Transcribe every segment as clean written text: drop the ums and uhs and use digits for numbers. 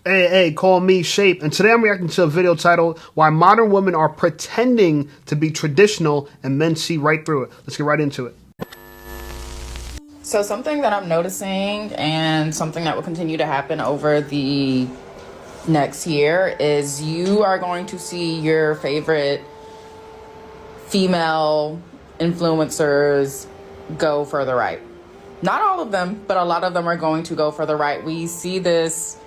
Hey, call me Shape, and today I'm reacting to a video titled Why Modern Women Are Pretending to Be Traditional and Men See Right Through It. Let's get right into it. So something that I'm noticing and something that will continue to happen over the next year is you are going to see your favorite female influencers go further right. Not all of them, but a lot of them are going to go further right. We see this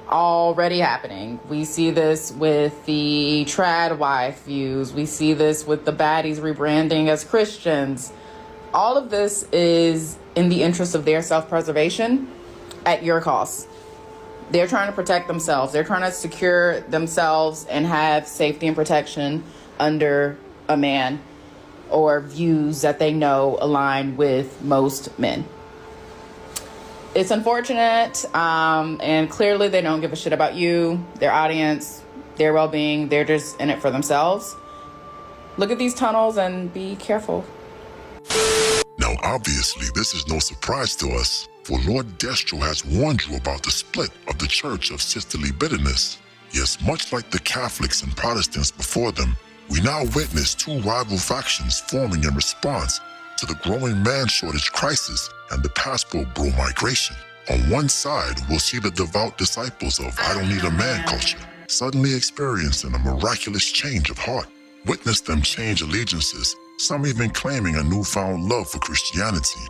already happening. We see this with the trad wife views. We see this with the baddies rebranding as Christians. All of this is in the interest of their self-preservation at your cost. They're trying to protect themselves. They're trying to secure themselves and have safety and protection under a man or views that they know align with most men. It's unfortunate, and clearly they don't give a shit about you, their audience, their well-being. They're just in it for themselves. Look at these tunnels and be careful. Now, obviously, this is no surprise to us, for Lord Destro has warned you about the split of the Church of Sisterly Bitterness. Yes, much like the Catholics and Protestants before them, we now witness two rival factions forming in response to the growing man shortage crisis and the passport bro migration. On one side, we'll see the devout disciples of I don't need a man culture suddenly experiencing a miraculous change of heart. Witness them change allegiances, some even claiming a newfound love for Christianity.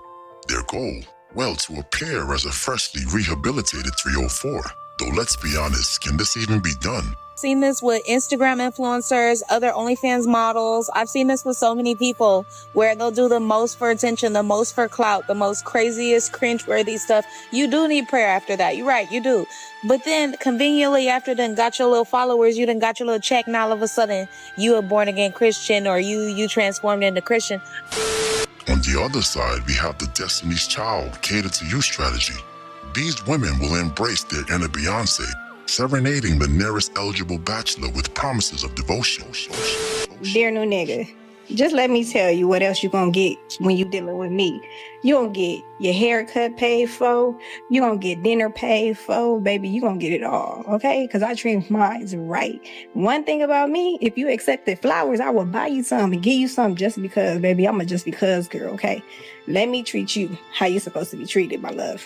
Their goal, well, to appear as a freshly rehabilitated 304. Though let's be honest, can this even be done? Seen this with Instagram influencers, other OnlyFans models. I've seen this with so many people where they'll do the most for attention, the most for clout, the most craziest cringeworthy stuff. You do need prayer after that. You're right, you do. But then conveniently after then got your little followers, you done got your little check, and all of a sudden you a born again Christian or you transformed into Christian. On the other side, we have the Destiny's Child cater to you strategy. These women will embrace their inner Beyonce, serenading the nearest eligible bachelor with promises of devotion. Dear new nigga, just let me tell you what else you gonna get when you dealing with me. You gonna get your haircut paid for, you gonna get dinner paid for, baby, you gonna get it all, okay? Because I treat mine right. One thing about me, if you accepted flowers, I will buy you some and give you some just because, baby, I'm a just because girl, okay? Let me treat you how you supposed to be treated, my love.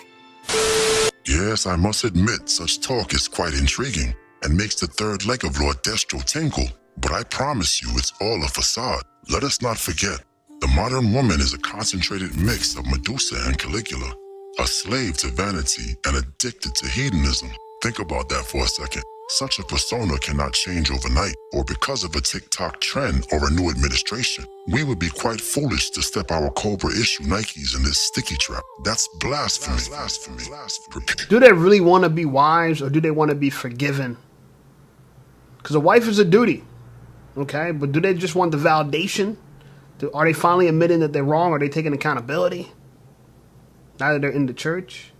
Yes, I must admit, such talk is quite intriguing and makes the third leg of Lord Destro tingle. But I promise you, it's all a facade. Let us not forget, the modern woman is a concentrated mix of Medusa and Caligula, a slave to vanity and addicted to hedonism. Think about that for a second. Such a persona cannot change overnight or because of a TikTok trend or a new administration. We would be quite foolish to step our Cobra issue Nikes in this sticky trap. That's blasphemy. Do they really want to be wives or do they want to be forgiven? Because a wife is a duty, okay? But do they just want the validation? Are they finally admitting that they're wrong? Are they taking accountability? Now that they're in the church?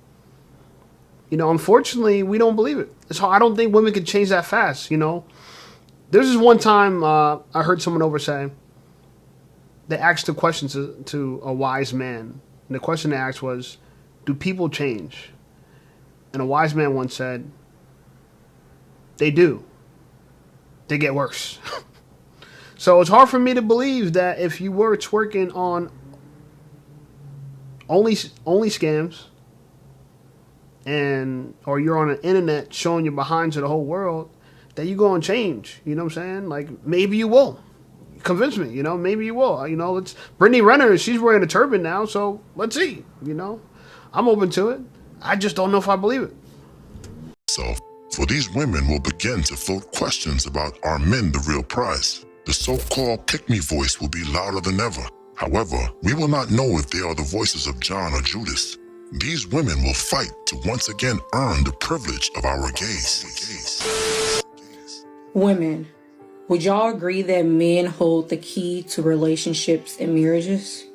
You know, unfortunately, we don't believe it. It's hard. I don't think women can change that fast, you know. There's this one time I heard someone over say, they asked a question to a wise man. And the question they asked was, do people change? And a wise man once said, they do. They get worse. So it's hard for me to believe that if you were twerking on only scams, or you're on the internet showing your behind to the whole world, that you go and change. You know what I'm saying? Like, maybe you will. Convince me, you know, maybe you will. You know, Brittany Renner, she's wearing a turban now, so let's see, you know. I'm open to it. I just don't know if I believe it. So, for these women will begin to float questions about, are men the real prize? The so-called pick-me voice will be louder than ever. However, we will not know if they are the voices of John or Judas. These women will fight to once again earn the privilege of our gaze. Women, would y'all agree that men hold the key to relationships and marriages?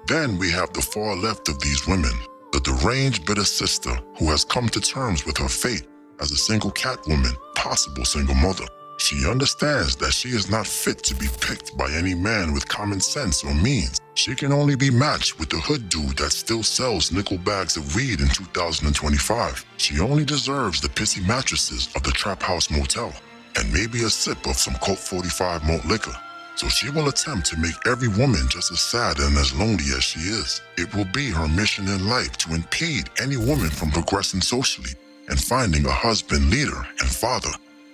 Then we have the far left of these women, the deranged bitter sister who has come to terms with her fate as a single cat woman, possible single mother. She understands that she is not fit to be picked by any man with common sense or means. She can only be matched with the hood dude that still sells nickel bags of weed in 2025. She only deserves the pissy mattresses of the Trap House Motel and maybe a sip of some Colt 45 malt liquor. So she will attempt to make every woman just as sad and as lonely as she is. It will be her mission in life to impede any woman from progressing socially and finding a husband, leader, and father.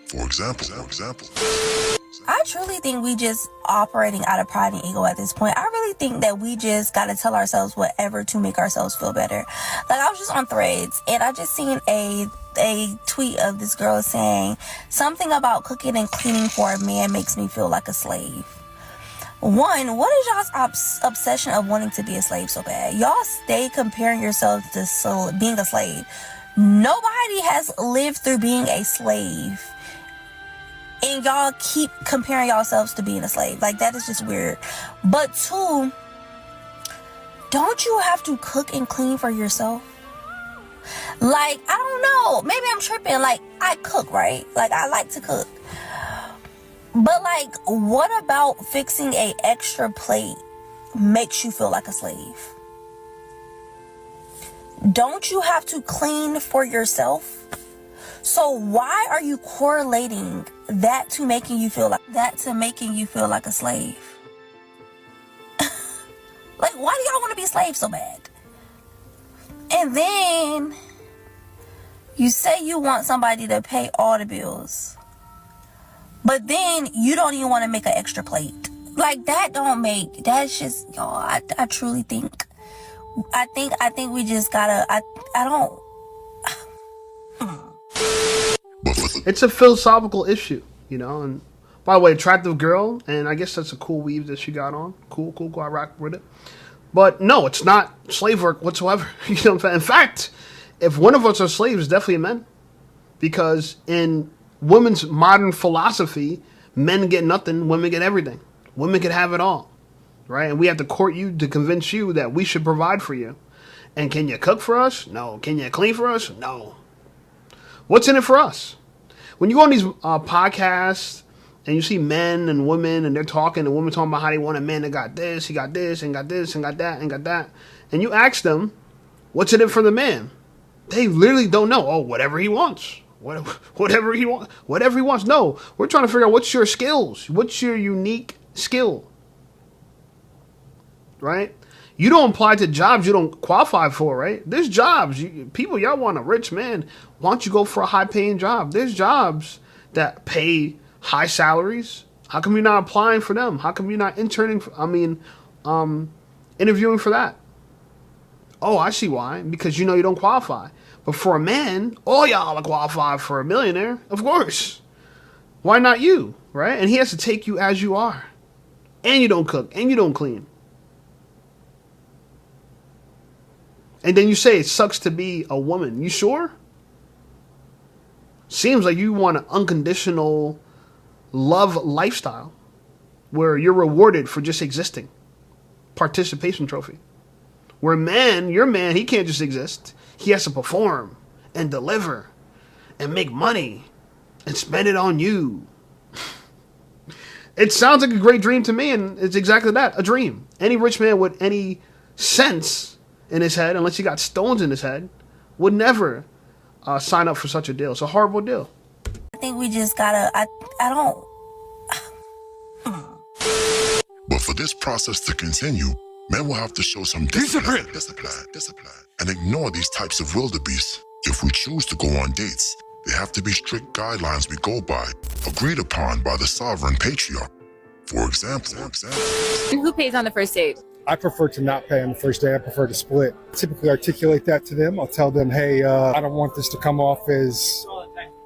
For example. I truly think we just operating out of pride and ego at this point. I really think that we just got to tell ourselves whatever to make ourselves feel better. Like, I was just on Threads and I just seen a tweet of this girl saying something about cooking and cleaning for a man makes me feel like a slave. One, what is y'all's obsession of wanting to be a slave so bad? Y'all stay comparing yourselves to being a slave. Nobody has lived through being a slave. And y'all keep comparing yourselves to being a slave. Like, that is just weird. But two, don't you have to cook and clean for yourself? Like, I don't know. Maybe I'm tripping. Like, I cook, right? Like, I like to cook. But, like, what about fixing an extra plate makes you feel like a slave? Don't you have to clean for yourself? So why are you correlating that to making you feel like a slave? Like, why do y'all want to be slaves so bad? And then you say you want somebody to pay all the bills, but then you don't even want to make an extra plate. Like, that's just, y'all, I truly think, I think we just gotta, I don't. It's a philosophical issue, you know. And by the way, attractive girl, and I guess that's a cool weave that she got on. Cool. I rock with it. But no, it's not slave work whatsoever. You know what I'm saying? In fact, if one of us are slaves, it's definitely men. Because in women's modern philosophy, men get nothing, women get everything. Women can have it all, right? And we have to court you to convince you that we should provide for you. And can you cook for us? No. Can you clean for us? No. What's in it for us? When you go on these podcasts and you see men and women and they're talking, and women talking about how they want a man that got this, he got this, and got this, and got that, and got that, and you ask them, what's in it for the man? They literally don't know. Oh, whatever he wants. Whatever he wants. No, we're trying to figure out what's your skills. What's your unique skill? Right? You don't apply to jobs you don't qualify for, right? There's jobs. Y'all want a rich man. Why don't you go for a high-paying job? There's jobs that pay high salaries. How come you're not applying for them? How come you're not interviewing for that? Oh, I see why. Because you know you don't qualify. But for a man, all y'all are qualified for a millionaire. Of course. Why not you, right? And he has to take you as you are. And you don't cook. And you don't clean. And then you say it sucks to be a woman. You sure? Seems like you want an unconditional love lifestyle where you're rewarded for just existing. Participation trophy. Where your man, he can't just exist. He has to perform and deliver and make money and spend it on you. It sounds like a great dream to me, and it's exactly that, a dream. Any rich man with any sense in his head, unless he got stones in his head, would never sign up for such a deal. It's a horrible deal. I think we just gotta, I don't. But for this process to continue, men will have to show some discipline, and ignore these types of wildebeests. If we choose to go on dates, there have to be strict guidelines we go by, agreed upon by the sovereign patriarch. For example, Who pays on the first date? I prefer to not pay on the first day. I prefer to split. Typically articulate that to them. I'll tell them, hey, I don't want this to come off as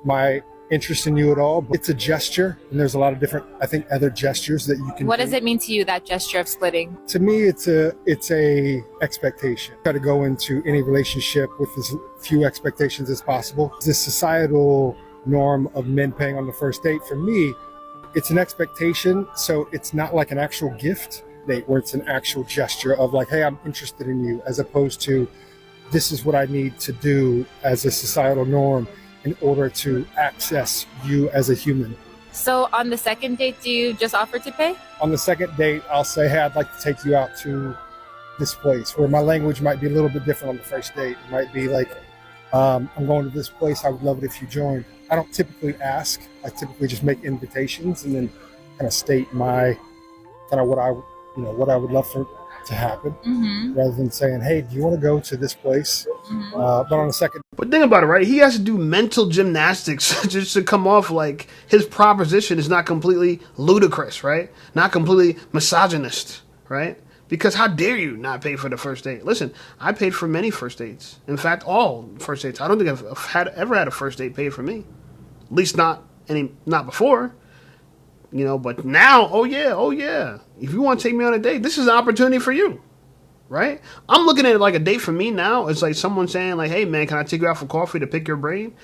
my interest in you at all. But it's a gesture, and there's a lot of different, I think, other gestures that you can What do. does it mean to you, that gesture of splitting? To me, it's a expectation. Try to go into any relationship with as few expectations as possible. This societal norm of men paying on the first date, for me, it's an expectation, so it's not like an actual gift date where it's an actual gesture of like, hey, I'm interested in you, as opposed to this is what I need to do as a societal norm in order to access you as a human. So on the second date, do you just offer to pay? On the second date, I'll say, hey, I'd like to take you out to this place, where my language might be a little bit different on the first date. It might be like, I'm going to this place, I would love it if you joined. I don't typically ask. I typically just make invitations and then kind of state my kind of what I would love for to happen, rather than saying, hey, do you want to go to this place? But on the second. But think about it, right? He has to do mental gymnastics just to come off like his proposition is not completely ludicrous, right? Not completely misogynist, right? Because how dare you not pay for the first date? Listen, I paid for many first dates. In fact, all first dates. I don't think I've ever had a first date paid for me. At least not before. You know, but now, oh yeah. If you want to take me on a date, this is an opportunity for you, right? I'm looking at it like a date for me now. It's like someone saying like, hey man, can I take you out for coffee to pick your brain?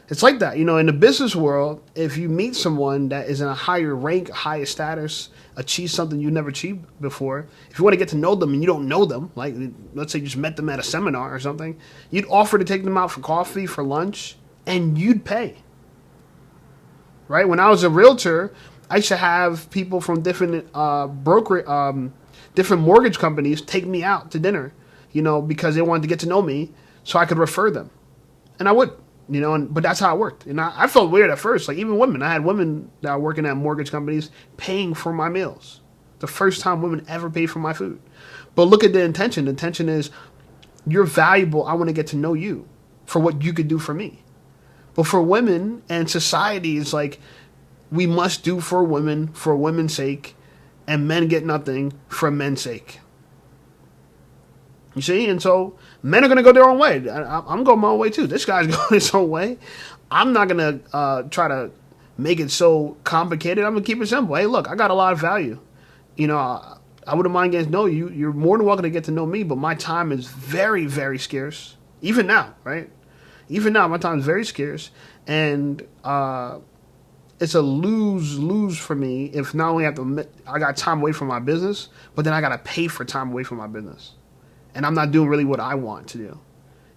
It's like that. You know, in the business world, if you meet someone that is in a higher rank, higher status, achieve something you never achieved before, if you want to get to know them and you don't know them, like let's say you just met them at a seminar or something, you'd offer to take them out for coffee, for lunch, and you'd pay. Right? When I was a realtor, I used to have people from different different mortgage companies take me out to dinner, you know, because they wanted to get to know me so I could refer them. And I would, you know, but that's how it worked. And I felt weird at first. Like even women, I had women that were working at mortgage companies paying for my meals. The first time women ever paid for my food. But look at the intention. The intention is, you're valuable. I want to get to know you for what you could do for me. But for women and society, it's like, we must do for women's sake, and men get nothing for men's sake. You see? And so men are going to go their own way. I'm going my own way too. This guy's going his own way. I'm not going to try to make it so complicated. I'm going to keep it simple. Hey, look, I got a lot of value. You know, I wouldn't mind getting to know you. You're more than welcome to get to know me, but my time is very, very scarce. Even now, right? Even now, my time is very scarce. And it's a lose-lose for me if not only I got time away from my business, but then I got to pay for time away from my business. And I'm not doing really what I want to do.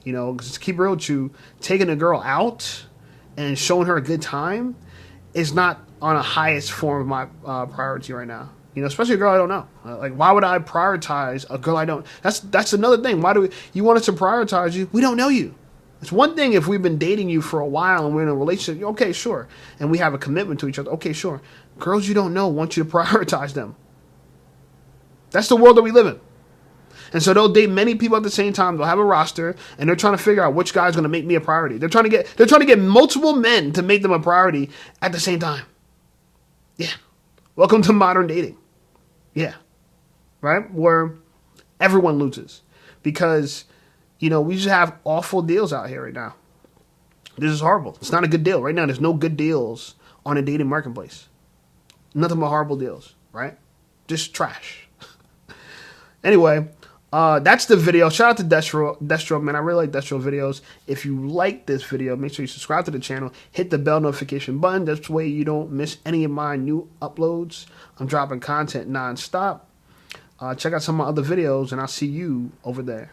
You know, because to keep it real with you, taking a girl out and showing her a good time is not on a highest form of my priority right now. You know, especially a girl I don't know. Like, why would I prioritize a girl I don't? That's another thing. Why do you want us to prioritize you? We don't know you. It's one thing if we've been dating you for a while and we're in a relationship, okay, sure. And we have a commitment to each other, okay, sure. Girls you don't know want you to prioritize them. That's the world that we live in. And so they'll date many people at the same time. They'll have a roster, and they're trying to figure out which guy's going to make me a priority. They're trying to get multiple men to make them a priority at the same time. Yeah. Welcome to modern dating. Yeah. Right? Where everyone loses. Because, you know, we just have awful deals out here right now. This is horrible. It's not a good deal. Right now, there's no good deals on a dating marketplace. Nothing but horrible deals, right? Just trash. Anyway, that's the video. Shout out to Destro, man. I really like Destro videos. If you like this video, make sure you subscribe to the channel. Hit the bell notification button. That's the way you don't miss any of my new uploads. I'm dropping content nonstop. Check out some of my other videos, and I'll see you over there.